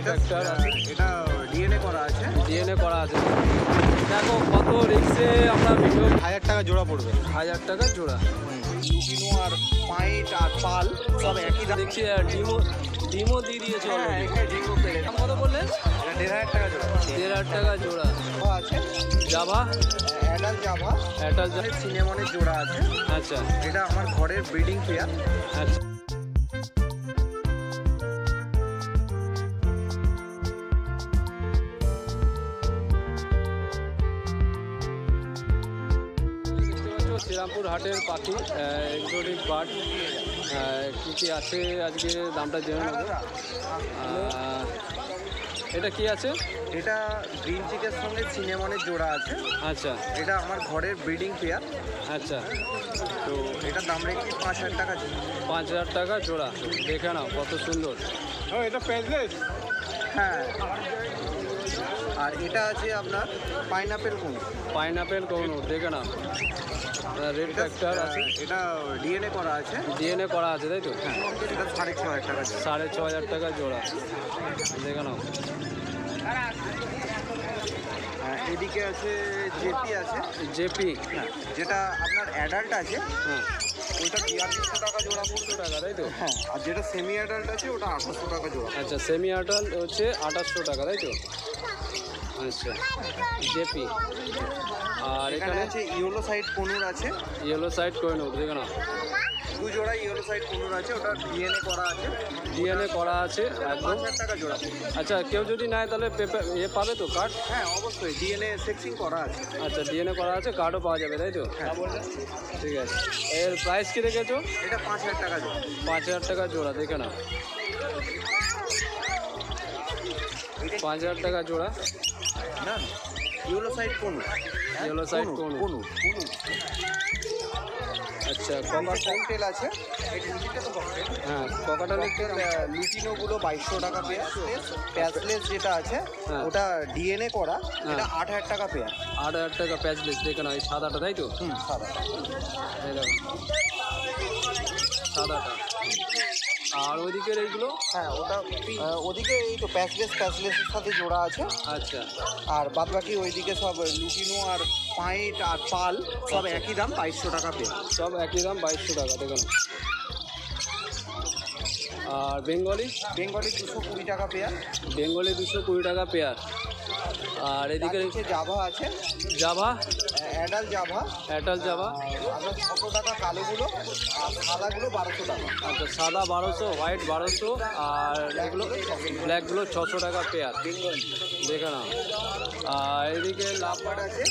Factor আছে, এটা DNA করা আছে। ডিএনএ করা আছে। দেখো কত রিক্সে আমরা ভিডিও। 1000 টাকা জোড়া পড়বে। 1000 টাকা জোড়া। লুটিনো আর পাইট আর পাল সব একই দাম। দেখছি ডিমও দিয়ে দিয়েছে অলরেডি। ডিমও পেলে দাম কত বললেন? এটা 1500 টাকা জোড়া। 1500 টাকা জোড়া আছে জাভা, অ্যাডাল্ট জাভা, অ্যাটাল সিনেমনের জোড়া আছে। আচ্ছা এটা আমার ঘরের ব্রিডিং পেয়ার। আচ্ছা। শ্রীরামপুর হাটের পাখি এক্সোটিক বার্ড কী কী আছে আজকে দামটা জেনে নেব। এটা কি আছে? এটা গ্রিন চিকের সঙ্গে সিনেমনের জোড়া আছে। আচ্ছা এটা আমার ঘরের ব্রিডিং পেয়ার। আচ্ছা, তো এটার দাম রেখেছি 5000 টাকা। 5000 টাকা জোড়া। দেখে নাও কত সুন্দর। এটা প্যাচলেস। হ্যাঁ, আর এটা আছে আপনার পাইনাপেল কোন। পাইনাপেল কোন, দেখে নাও রেড ফ্যাক্টর আছে। এটা ডিএনএ করা আছে। ডিএনএ করা আছে তাই তো? হ্যাঁ, এটা 6500 টাকা। 6500 টাকা জোড়া। দেখে নাও। এদিকে আছে জেপি আছে। জেপি, হ্যাঁ, যেটা আপনার অ্যাডাল্ট আছে হ্যাঁ ওইটা 4200 টাকা জোড়া পড়বে। টাকা তাই তো? হ্যাঁ, আর যেটা সেমি অ্যাডাল্ট আছে ওটা 800 টাকা জোড়া। আচ্ছা, সেমি আটাল হচ্ছে 2800 টাকা তাই তো? আচ্ছা জেপি। আর এখানে এখানে আছে ইয়েলো সাইড কনুর আছে। ইয়েলো সাইড করে নেব, দেখে নাও। 2 জোড়া ইয়েলো সাইড কনুর আছে, ওটা ডিএনএ করা আছে। ডিএনএ করা আছে একদম। 5000 টাকা জোড়া। আচ্ছা, কেউ যদি নেয় তাহলে পাবে তো কার্ড? হ্যাঁ, অবশ্যই ডিএনএ সেক্সিং করা আছে। আচ্ছা, ডিএনএ করা আছে, কার্ডও পাওয়া যাবে তাই তো? হ্যাঁ, ঠিক আছে। এর প্রাইস কি রেখেছো? এটা 5000 টাকা জোড়া। 5000 টাকা জোড়া, দেখে নাও। 5000 টাকা জোড়া। না, yellow side conure. Yellow side কোন? কনুর। আচ্ছা, ককটেল আছে। এটা নিচেটা তো ককটেল। হ্যাঁ ককাটালের তেল। লুটিনোগুলো 2200 টাকা পেয়ার। প্যাচলেস যেটা আছে হ্যাঁ। ওটা ডিএনএ করা, এটা 8000 টাকা পেয়ার। 8000 টাকা প্যাচলেস, দেখে নাও। এই সাদাটা তাই তো? সাদা। এই দেখো সাদাটা। আর ওইদিকের এইগুলো? হ্যাঁ, ওটা ওদিকে এই তো প্যাচলেসের সাথে জোড়া আছে। আচ্ছা, আর বাদ বাকি ওইদিকে সব লুটিনো আর পাইট আর পাল সব একই দাম, 2200 টাকা পেয়ার। সব একই দাম, 2200 টাকা, দেখে নাও। আর বেঙ্গলি? 220 টাকা পেয়ার। বেঙ্গলি 220 টাকা পেয়ার। আর এদিকে জাভা আছে। Java, adult Java. অ্যাটাল জাভা। আপনার 600 টাকা কালোগুলো, আর সাদাগুলো 1200 টাকা। আচ্ছা, সাদা 1200, হোয়াইট 1200, আর এগুলো ব্ল্যাকগুলো 600 টাকা পেয়ার, দেখে নাও। আর এদিকে লাভবার্ড আছে।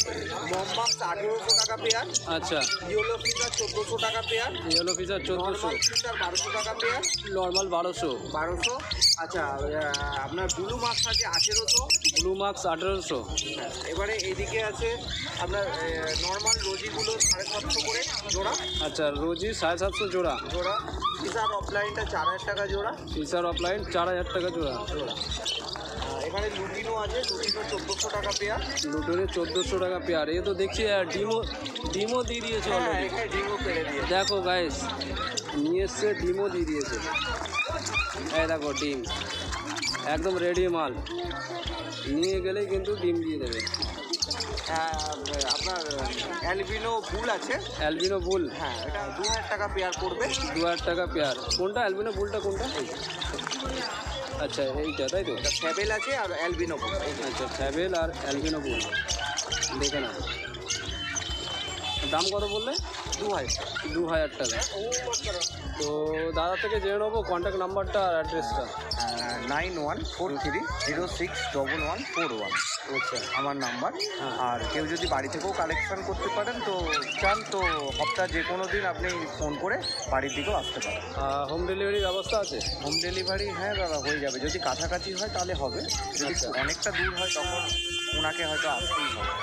মম্মাক্স 1800 টাকা পেয়ার। আচ্ছা, ইয়েলো ফিচার 1400 টাকা পেয়ার। ইয়েলো ফিচার 1400, ফিচার 1200 টাকা পেয়ার। নর্মাল 1200, 1200। আচ্ছা, আপনার ব্লু মাস্ক আছে 1800। Blue marks 1800। এবারে এদিকে আছে আপনার নর্মাল রোজিগুলো 750 করে জোড়া। আচ্ছা, রোজি 750 জোড়া। ফিচার অফলাইনটা 4000 টাকা জোড়া। ফিচার অফলাইন 4000 টাকা জোড়া। এখানে লুটিনো আছে, লুটিনো 1400 টাকা পেয়ার। লুটোরে 1400 টাকা পেয়ার। এ তো দেখছি ডিমও দিয়ে দিয়েছে অলরেডি। এখানে ডিমও পেরে দিয়ে। দেখো গাইস, নিয়ে এসছে, ডিমও দিয়ে দিয়েছে। এই দেখো ডিম, একদম রেডি মাল। নিয়ে গেলেই কিন্তু ডিম দিয়ে দেবে। আপনার অ্যালবিনো বুল আছে। অ্যালবিনো বুল? হ্যাঁ, এটা 2000 টাকা পেয়ার পড়বে। 2000 টাকা পেয়ার। কোনটা অ্যালবিনো বুলটা কোনটা? আচ্ছা, এইটা তাই তো? ফ্যাবেল আছে আর অ্যালবিনো বুল। আচ্ছা, ফ্যাবেল আর অ্যালবিনো বুল, দেখে না। দাম কত বললে? 2000 টাকা। তো দাদা থেকে জেনে নেবো কন্ট্যাক্ট নাম্বারটা আর অ্যাড্রেসটা। 9143061141। আচ্ছা, আমার নাম্বার। হ্যাঁ। আর কেউ যদি বাড়ি থেকেও কালেকশন করতে পারেন তো চান, তো সপ্তাহে যে কোনো দিন আপনি ফোন করে বাড়ির দিকেও আসতে পারেন। হোম ডেলিভারি ব্যবস্থা আছে? হোম ডেলিভারি হ্যাঁ দাদা হয়ে যাবে। যদি কাছাকাছি হয় তাহলে হবে, যদি অনেকটা দূর হয় তখন ওনাকে হয়তো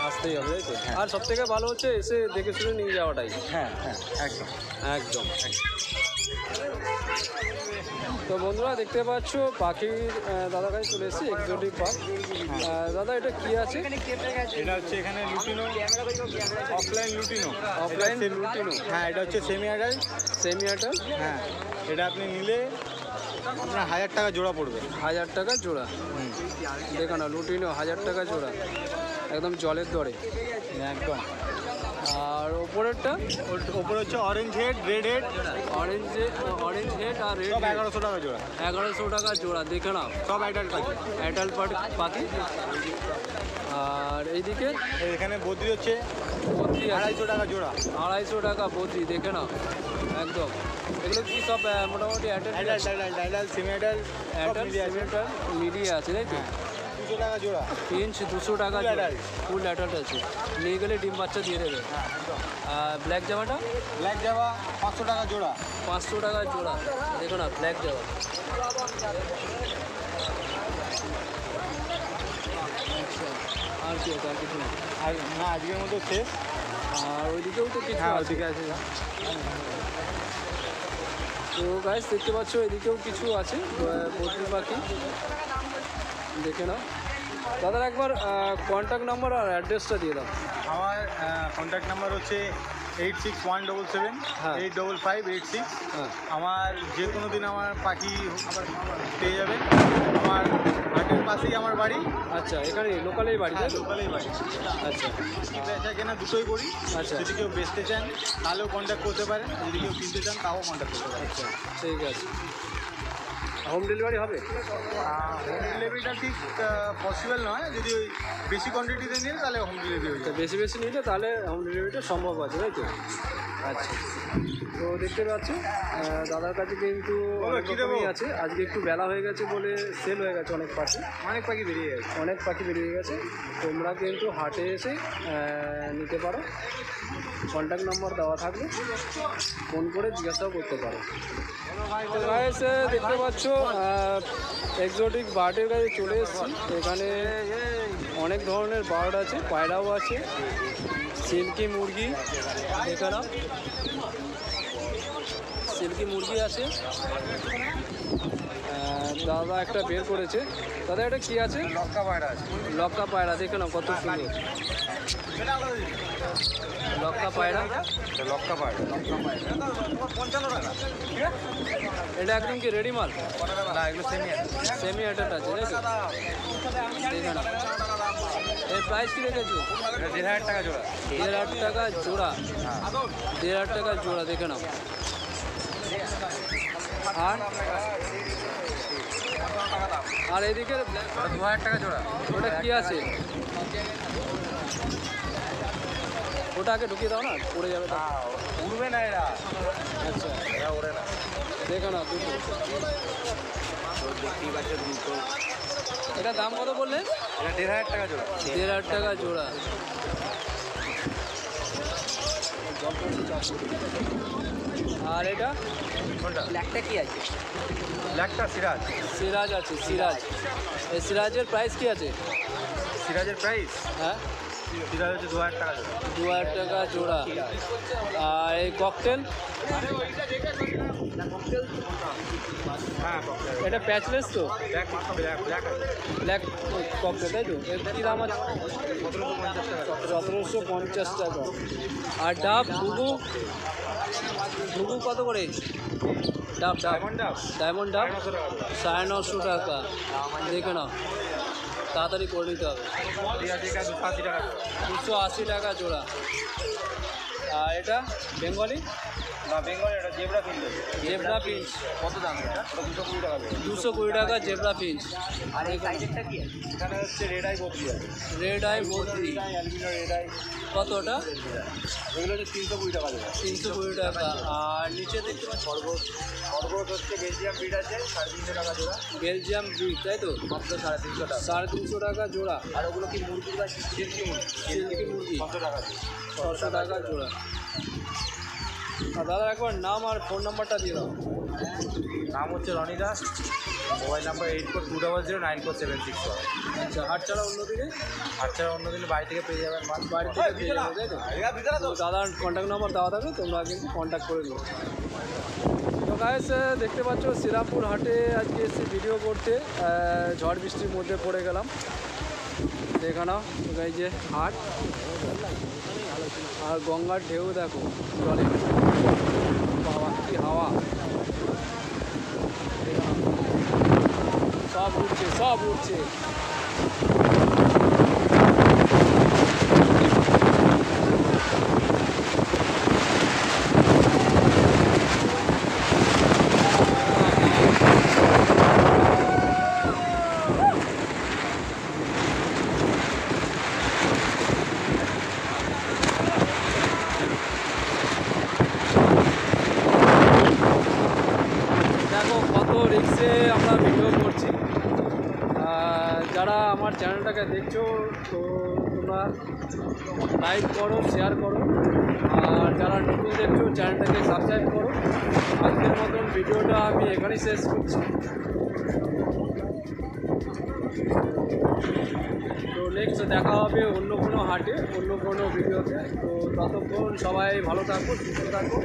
আসতেই হবে। তাই তো? আর সব থেকে ভালো হচ্ছে এসে দেখে শুনে নিয়ে যাওয়াটাই। হ্যাঁ হ্যাঁ, একদম একদম। তো বন্ধুরা দেখতে পাচ্ছ পাখির দাদা কাছে চলে এসেছি, এক্সোটিক পার্ক। দাদা এটা কি আছে? এটা হচ্ছে এখানে lutino, offline lutino. Offline lutino? হ্যাঁ, এটা হচ্ছে সেমি অ্যাডাল্ট। Semi adult? হ্যাঁ, এটা আপনি নিলে আপনার 1000 টাকা জোড়া পড়বে। 1000 টাকা জোড়া। দেখো না লুটিনো 1000 টাকা জোড়া, একদম জলের দরে একদম। আর ওপরেরটা ওপরে হচ্ছে orange head, red head, orange head আর রেড সব 1100 টাকা জোড়া। 1100 টাকা জোড়া। দেখে নাও সব অ্যাডাল্ট পাখি। অ্যাডাল্ট পাখি। আর এইদিকে এখানে বদ্রি হচ্ছে বদ্রি 250 টাকা জোড়া। 250 টাকা বদ্রি। দেখে নাও একদম। এগুলো কি সব মোটামুটি অ্যাডাল্ট, সেমি অ্যাডাল্ট মিলিয়ে আছে তাই তো? 200 টাকা জোড়া। পিঞ্চ 200 টাকা Full adult। ফুল অ্যাডাল্ট আছে, নিয়ে গেলে ডিম বাচ্চা দিয়ে দেবে। আর ব্ল্যাক জামাটা ব্ল্যাক জাভা 500 টাকা জোড়া। 500 টাকা জোড়া। দেখো না ব্ল্যাক জামা। আচ্ছা, আর কি আছে? আর কিছু না। আর না, আজকের মতো শেষ। আর ওইদিকেও তো কিছু হ্যাঁ, আছে। ওদিকে আছে। তো গাইস দেখতে পাচ্ছ এদিকেও কিছু আছে বদ্রি পাখি। দেখে নাও। দাদার একবার কন্ট্যাক্ট নাম্বার আর অ্যাড্রেসটা দিয়ে দাও। আমার কন্ট্যাক্ট নাম্বার হচ্ছে 861778 হ্যাঁ। 85586। হ্যাঁ আমার যে কোনো দিন আমার পাখি পেয়ে যাবেন। আমার হাটের পাশেই আমার বাড়ি। আচ্ছা, এখানে লোকালেই বাড়ি তাই তো? লোকালেই বাড়ি। আচ্ছা বেচা কেনা দুটোই করি। আচ্ছা। যদি কেউ বেচতে চান তাহলেও কন্ট্যাক্ট করতে পারেন, যদি কেউ কিনতে চান তাও কন্ট্যাক্ট করতে পারেন। আচ্ছা ঠিক আছে। হোম ডেলিভারি হবে? হোম ডেলিভারিটা ঠিক পসিবল নয়, যদি ওই বেশি কোয়ান্টিটিতে নিন তাহলে হোম ডেলিভারি হয়ে তো যাবে। বেশি বেশি নিলে তাহলে হোম ডেলিভারিটা সম্ভব আছে তাই তো? আচ্ছা, তো দেখতে পাচ্ছ দাদার কাছে কিন্তু অনেক কি দেবো? রকমই আছে। আজকে একটু বেলা হয়ে গেছে বলে সেল হয়ে গেছে অনেক পাখি। অনেক পাখি বেরিয়ে গেছে। অনেক পাখি বেরিয়ে গেছে। তোমরা কিন্তু হাটে এসে নিতে পারো। কন্ট্যাক্ট নাম্বার দেওয়া থাকবে, ফোন করে জিজ্ঞাসাও করতে পারো। তো গাইস দেখতে পাচ্ছ এক্সোটিক বার্ডের কাছে চলে এসেছি। এখানে অনেক ধরনের বার্ড আছে, পায়রাও আছে, সিল্কি মুরগি। দেখে নাও সিল্কি মুরগি আছে। দাদা একটা বের করেছে। দাদা এটা কি আছে? লক্কা পায়রা আছে। লক্কা পায়রা। দেখে নাও কত সুন্দর লক্কা পায়রা। লক্কা পায়রা 55 টাকা। এটা একদম কি রেডি মাল? না, এগুলো সেমি অ্যাটাচ আছে তাই তো? দেখে নাও এর প্রাইস কি রেখেছো? 1500 টাকা জোড়া। 1500 টাকা জোড়া। 1500 টাকা জোড়া। দেখে নাও। আর এদিকে 2000 টাকা জোড়া। ওটা কি আছে? ওটা আগে ঢুকিয়ে দাও না, পড়ে যাবে তো। উড়বে না এরা। আচ্ছা এরা ওড়ে না। দেখো না দুটো। এটা দাম কত বললেন? এটা 1500 টাকা জোড়া। 1500 টাকা জোড়া। আর এটা কোনটা? ব্ল্যাকটা কি আছে? ব্ল্যাকটা সিরাজ। সিরাজ আছে। সিরাজ। এই সিরাজের প্রাইস কি আছে? সিরাজের প্রাইস? হ্যাঁ সিরাজ হচ্ছে 2000 টাকা জোড়া। 2000 টাকা জোড়া। আর এই ককটেল হ্যাঁ, এটা প্যাচলেস তো? ব্ল্যাক ব্ল্যাক আছে। ব্ল্যাক ককটেল তাই তো? এর কী দাম আছে? 1750 টাকা। আর ডাব ঘুঘু ঘুঘু কত করে? ডাব ডাব ডায়মন্ড ডাব 950 টাকা। দেখে নাও, তাড়াতাড়ি করে নিতে হবে। 280 টাকা জোড়া। আর এটা বেঙ্গলি না, বেঙ্গল এটা জেব্রা কিনতে। জেব্রা পিঞ্চ কত দাম এটা? 220 টাকা জোড়া। 220 টাকা জেব্রা পিঞ্চ। আর এই সাইজেরটা কি আছে? এখানে হচ্ছে রেড আই বদ্রি আছে। রেড আই বদ্রি অ্যালবিনো রেড আই। কত ওটা? এগুলো হচ্ছে 320 টাকা জোড়া। 320 টাকা। আর নিচে দেখতে পাচ্ছি খরগোশ হচ্ছে বেলজিয়াম ব্রিড আছে 350 টাকা জোড়া। বেলজিয়াম ব্রিড তাই তো? মাত্র 350 টাকা। 350 টাকা জোড়া। আর ওগুলো কি মুরগি বা সিল্কি মুরগি? সিল্কি মুরগি 600 টাকা জোড়া। 600 টাকা জোড়া। আর দাদা একবার নাম আর ফোন নাম্বারটা দিয়ে দাও। নাম হচ্ছে রনি দাস, মোবাইল নাম্বার 8420094761। আচ্ছা, হাট ছাড়া অন্য দিনে? আচ্ছা, অন্যদিন বাড়ি থেকে পেয়ে যাবেন মাল। বাড়ি থেকে পেয়ে যাবে তাই তো? তো দাদার কন্ট্যাক্ট নাম্বার দেওয়া থাকবে, তোমরা কিন্তু কন্ট্যাক্ট করে নিও। তো গাইস দেখতে পাচ্ছ শ্রীরামপুর হাটে আজকে এসে ভিডিও করতে। ঝড় বৃষ্টির মধ্যে পড়ে গেলাম। দেখে নাও এই যে হাট, আর গঙ্গার ঢেউ দেখো জলে। বাবা কি হাওয়া! দেখে নাও। সব উঠছে, সব উঠছে। দেখো কত রিক্সে আমরা ভিডিও করছি। যারা আমার চ্যানেলটাকে দেখছো তো তোমরা লাইক করো, শেয়ার করো, আর যারা নতুন দেখছো চ্যানেলটাকে সাবস্ক্রাইব করো। আজকের মতন ভিডিওটা আমি এখানেই শেষ করছি। তো নেক্সট দেখা হবে অন্য কোনো হাটে, অন্য কোনো ভিডিওতে। তো ততক্ষণ সবাই ভালো থাকো, সুস্থ থাকো।